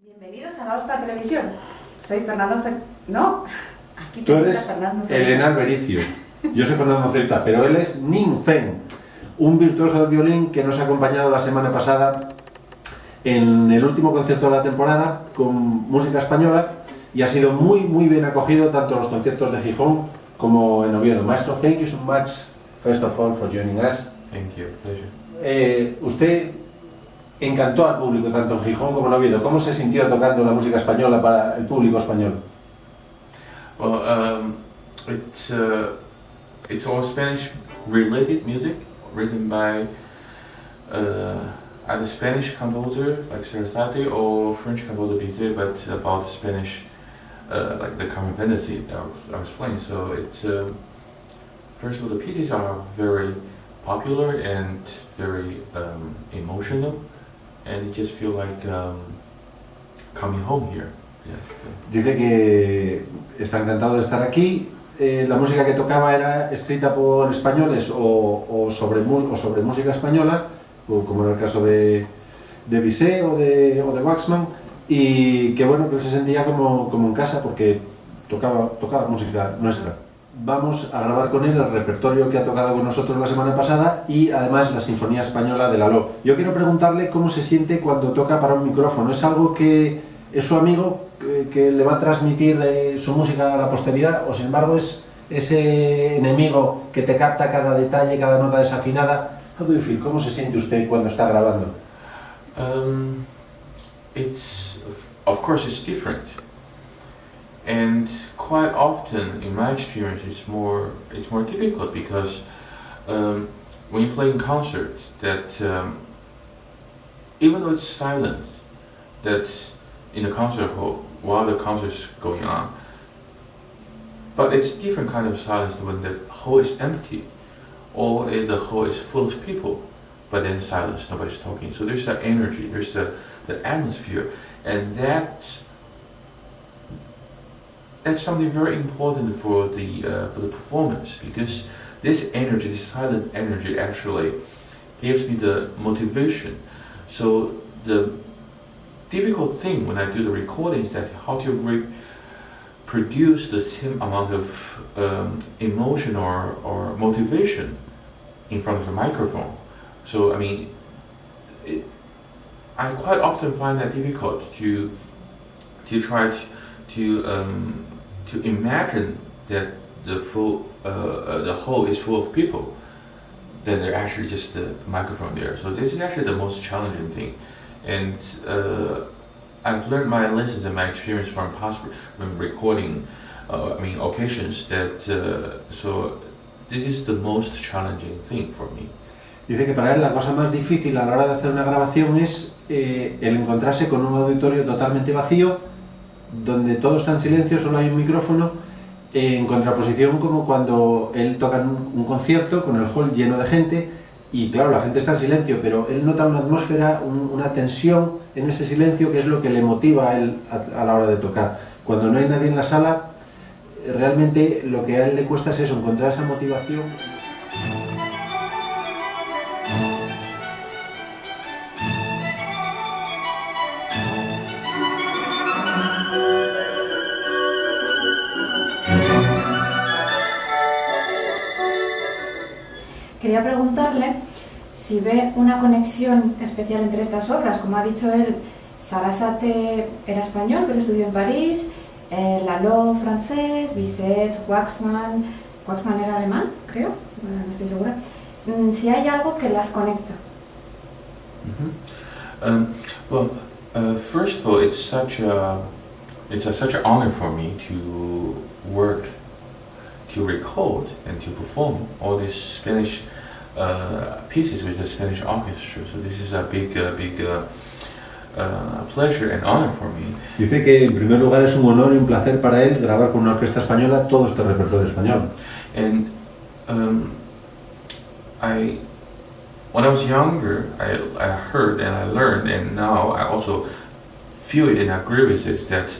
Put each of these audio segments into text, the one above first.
Bienvenidos a la Ospa Televisión. Soy Fernando No, aquí Tú tenéis a eres Fernando Elena Albericio. Yo soy Fernando Zorita, pero él es Ning Feng, un virtuoso del violín que nos ha acompañado la semana pasada en el último concierto de la temporada con música española y ha sido muy bien acogido tanto en los conciertos de Gijón como en Oviedo. Maestro, thank you so much, first of all, for joining us. Thank you, pleasure. Usted encantó al público tanto en Gijón como en Oviedo. ¿Cómo se sintió tocando la música española para el público español? Well, it's all Spanish-related music written by either Spanish composer like Zorita or French composer Bizet, but about Spanish, like the common fantasy I was playing. So it's first of all, the pieces are very popular and very emotional, and you just feel like coming home here. Yeah. Dice que está encantado de estar aquí. La música que tocaba era escrita por españoles o sobre música española, como en el caso de Bizet o de Waxman, y que bueno, que él se sentía como en casa porque tocaba música nuestra. Vamos a grabar con él el repertorio que ha tocado con nosotros la semana pasada y además la Sinfonía española de Lalo. Yo quiero preguntarle cómo se siente cuando toca para un micrófono. ¿Es algo que es su amigo, que le va a transmitir su música a la posteridad, o sin embargo es ese enemigo que te capta cada detalle, cada nota desafinada? How do you feel? ¿Cómo se siente usted cuando está grabando? Of course it's different, and quite often in my experience it's more difficult because when you play in concerts that even though it's silent, that in the concert hall while the concert's going on, but it's different kind of silence when the hall is empty or if the hall is full of people, but then silence, nobody's talking. So there's that energy, there's the atmosphere, and that's something very important for the performance, because this energy, this silent energy, actually gives me the motivation. So the difficult thing when I do the recording is that how to produce the same amount of emotion or motivation in front of a microphone. So I mean, I quite often find that difficult to try to imagine that the hall is full of people, then they're actually just the microphone there. So this is actually the most challenging thing, and I've learned my lessons and my experience from recording, occasions that so this is the most challenging thing for me. Dice que para él la cosa más difícil a la hora de hacer una grabación es el encontrarse con un auditorio totalmente vacío, donde todo está en silencio, solo hay un micrófono, en contraposición como cuando él toca un concierto con el hall lleno de gente y claro, la gente está en silencio, pero él nota una atmósfera, una tensión en ese silencio que es lo que le motiva a él a la hora de tocar. Cuando no hay nadie en la sala, realmente lo que a él le cuesta es eso, encontrar esa motivación. Quería preguntarle si ve una conexión especial entre estas obras. Como ha dicho él, Sarasate era español pero estudió en París, Lalo francés, Bizet, Waxman era alemán, creo, no estoy segura. Si hay algo que las conecta. First of all, it's such an honor for me to work, to record and to perform all these Spanish pieces with the Spanish orchestra. So this is a big pleasure and honor for me. Dice que en primer lugar es un honor y un placer para él grabar con una orquesta española todo este repertorio español. And when I was younger, I heard and I learned, and now I also feel it and agree with it, that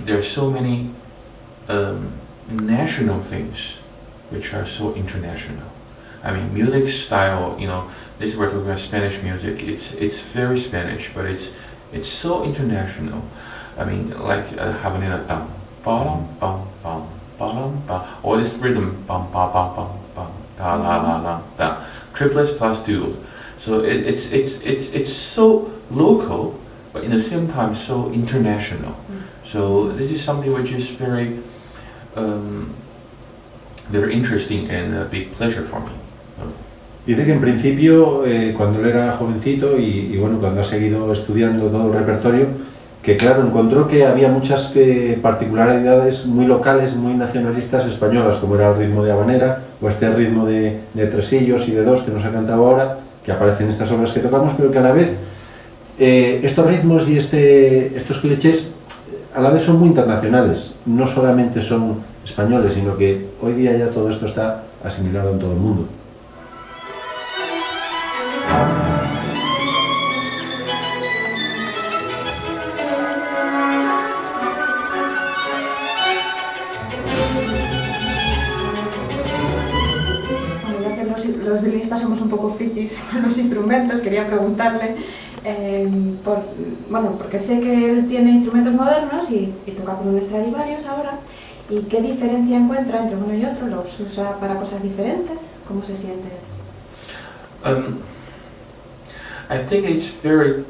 there are so many national things which are so international. I mean, music style, this is we're talking about Spanish music. It's very Spanish, but it's It's so international. I mean, like habanera dum, bum bum bum bum bum, or this rhythm bum bum bum bum bum da la la la da. Triplets plus dual. So it's so local, but in the same time so international. So this is something which is very very interesting and a big pleasure for me. Dice que en principio, cuando él era jovencito y bueno, cuando ha seguido estudiando todo el repertorio, que claro, encontró que había muchas particularidades muy locales, muy nacionalistas españolas, como era el ritmo de habanera, o este ritmo de tresillos y de dos que nos ha cantado ahora, que aparecen en estas obras que tocamos, pero que a la vez estos ritmos y estos clichés a la vez son muy internacionales, no solamente son españoles, sino que hoy día ya todo esto está asimilado en todo el mundo. Los violinistas somos un poco frikis con los instrumentos, quería preguntarle, porque sé que él tiene instrumentos modernos y toca con un Stradivarius ahora, y qué diferencia encuentra entre uno y otro, los usa para cosas diferentes, ¿cómo se siente? I think it's very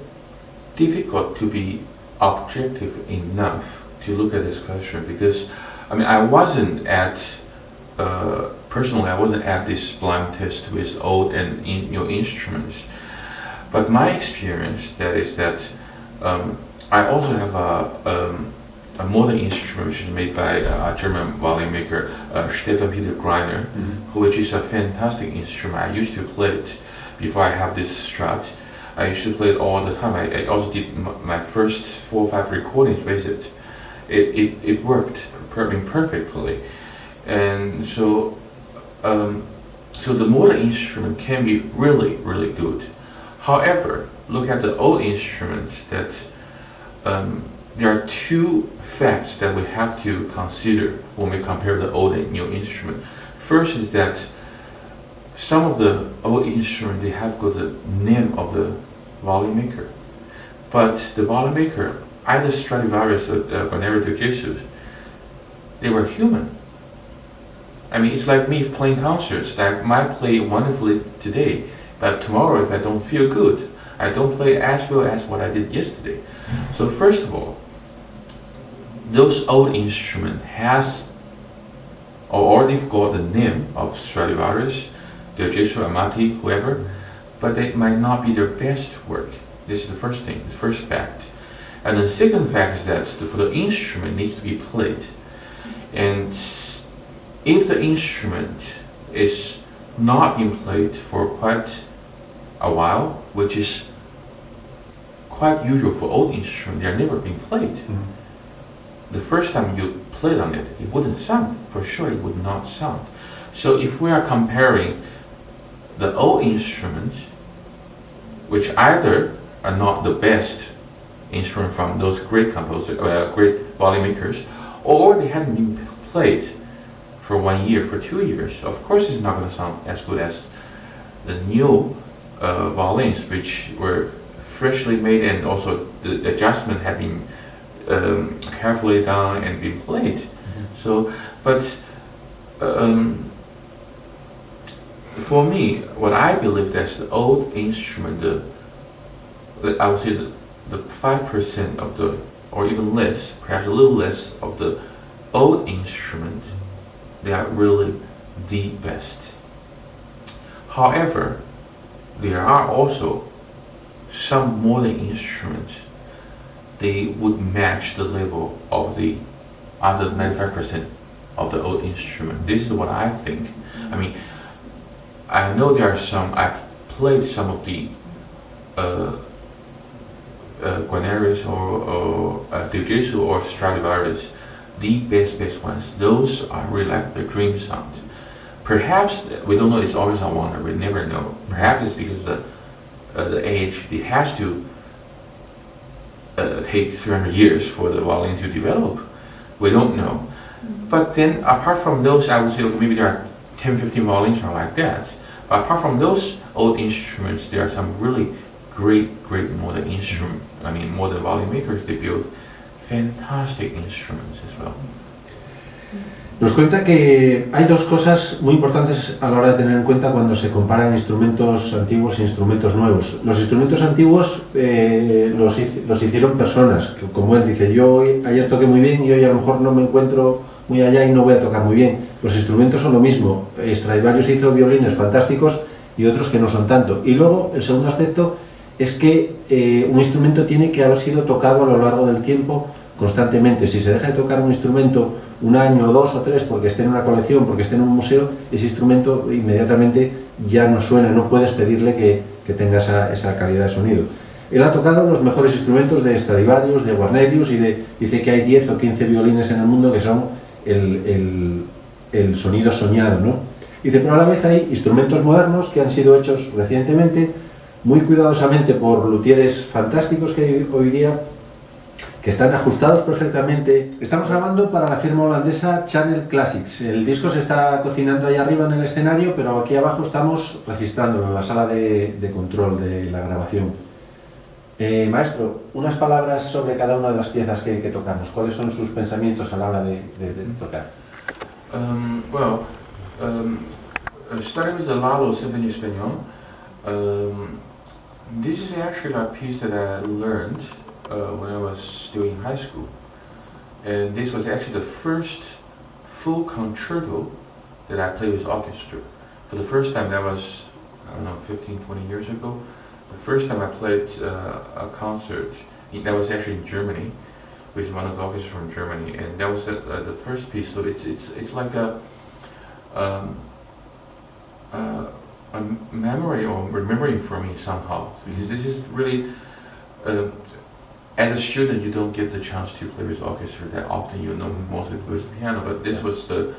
difficult to be objective enough to look at this question because, I mean, I wasn't at personally, I wasn't at this blind test with old and new instruments, but my experience is that I also have a modern instrument which is made by a German violin maker, Stefan Peter Greiner, which is a fantastic instrument. I used to play it before I have this Strat. I used to play it all the time. I also did my first 4 or 5 recordings with it. It worked perfectly, and so the modern instrument can be really good. However, look at the old instruments. That there are 2 facts that we have to consider when we compare the old and new instrument. First is that some of the old instruments, they have got the name of the violin maker, but the violin maker, either Stradivarius or Guarneri de Jesus, they were human. I mean, it's like me playing concerts. I might play wonderfully today, but tomorrow if I don't feel good, I don't play as well as what I did yesterday. So first of all, those old instruments has or they've got the name of Stradivarius, De Jesus, Amati, whoever, but they might not be their best work. This is the first thing, the first fact. And the second fact is that for the instrument needs to be played. And if the instrument is not being played for quite a while, which is quite usual for old instruments, they are never being played. The first time you played on it, it wouldn't sound. For sure, it would not sound. So if we are comparing the old instruments, which either are not the best instrument from those great composers, great violin makers, or they hadn't been played for 1 year, for 2 years, of course it's not going to sound as good as the new violins, which were freshly made and also the adjustment had been carefully done and been played. So, but for me, what I believe that's the old instrument, I would say the 5% of the, or even less, perhaps a little less of the old instrument, they are really the best. However, there are also some modern instruments, they would match the level of the other 95% of the old instrument. This is what I think. I mean, I know there are some, I've played some of the Guarneri's or De Jesus or Stradivarius, the best ones. Those are really like the dream sound. Perhaps, we don't know, it's always a wonder, we never know. Perhaps it's because of the age, it has to take 300 years for the violin to develop. We don't know. But then, apart from those, I would say maybe there are 10, 15 violins are like that. But apart from those old instruments, there are some really great modern instrument. I mean, modern violin makers, they build fantastic instruments as well. Nos cuenta que hay dos cosas muy importantes a la hora de tener en cuenta cuando se comparan instrumentos antiguos e instrumentos nuevos. Los instrumentos antiguos los hicieron personas, que, como él dice, yo ayer toqué muy bien y hoy a lo mejor no me encuentro muy allá y no voy a tocar muy bien. Los instrumentos son lo mismo. Stradivarius hizo violines fantásticos y otros que no son tanto. Y luego, el segundo aspecto es que un instrumento tiene que haber sido tocado a lo largo del tiempo constantemente. Si se deja de tocar un instrumento un año, 2 o 3 porque esté en una colección, porque esté en un museo, ese instrumento inmediatamente ya no suena, no puedes pedirle que tenga esa calidad de sonido. Él ha tocado los mejores instrumentos de Stradivarius, de Guarnerius y dice que hay 10 o 15 violines en el mundo que son el sonido soñado, ¿no? Dice, pero a la vez hay instrumentos modernos que han sido hechos recientemente, muy cuidadosamente por luthieres fantásticos que hay hoy día, que están ajustados perfectamente. Estamos grabando para la firma holandesa Channel Classics. El disco se está cocinando ahí arriba en el escenario, pero aquí abajo estamos registrándolo en la sala de control de la grabación. Maestro, unas palabras sobre cada una de las piezas que tocamos. ¿Cuáles son sus pensamientos a la hora de tocar? Starting with the Lalo Sinfonía española, this is actually a piece that I learned when I was still in high school, and this was actually the first full concerto that I played with orchestra. For the first time, that was, I don't know, 15-20 years ago. The first time I played a concert, that was actually in Germany, with one of the orchestras from Germany, and that was the first piece. So it's like a memory or remembering for me somehow, because this is really. As a student, you don't get the chance to play with orchestra that often. You know, mostly with piano, but this was the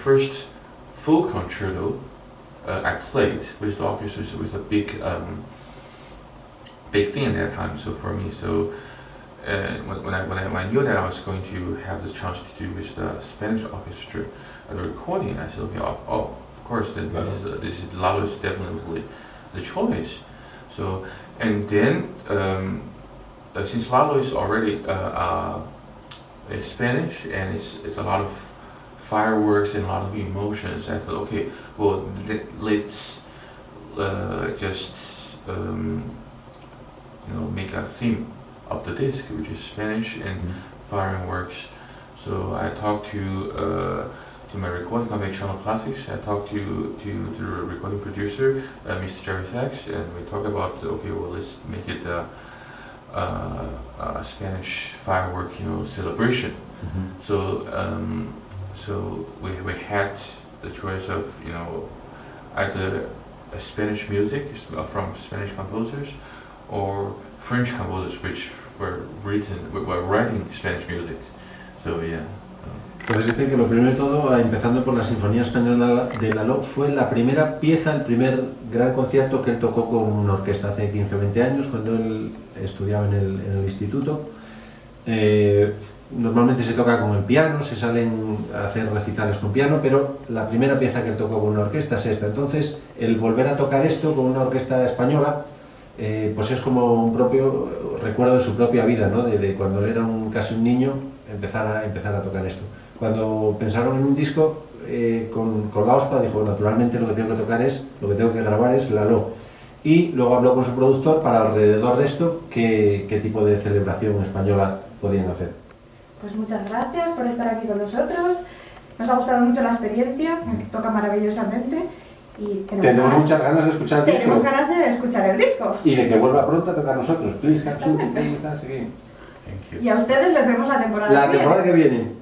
first full concerto I played with the orchestra. So it was a big thing at that time. So for me, so when I knew that I was going to have the chance to do with the Spanish orchestra the recording, I said, okay, of course, then this is Lalo is definitely the choice. So and then. Since Lalo is already it's Spanish and it's a lot of fireworks and a lot of emotions, I thought, okay, well, let's just make a theme of the disc, which is Spanish and fireworks. So I talked to my recording company, Channel Classics. I talked to the recording producer, Mr. Jerry Sachs, and we talked about, okay, well, let's make it a Spanish firework, celebration. So we had the choice of either a Spanish music from Spanish composers or French composers which were writing Spanish music. So yeah. Puedes decir que lo primero de todo, empezando por la Sinfonía española de Lalo, fue la primera pieza, el primer gran concierto que él tocó con una orquesta hace 15 o 20 años, cuando él estudiaba en el instituto. Normalmente se toca con el piano, se salen a hacer recitales con piano, pero la primera pieza que él tocó con una orquesta es esta. Entonces, el volver a tocar esto con una orquesta española, pues es como un propio recuerdo de su propia vida, ¿no? De cuando él era casi un niño, empezar a tocar esto. Cuando pensaron en un disco con la Ospa, dijo, naturalmente lo que tengo que grabar es Lalo. Y luego habló con su productor para alrededor de esto qué tipo de celebración española podían hacer. Pues muchas gracias por estar aquí con nosotros. Nos ha gustado mucho la experiencia, toca maravillosamente. Y tenemos muchas ganas de escuchar el disco. Tenemos ganas de escuchar el disco. Y de que vuelva pronto a tocar nosotros. Please come soon. Thank you. Y a ustedes les vemos la temporada que viene.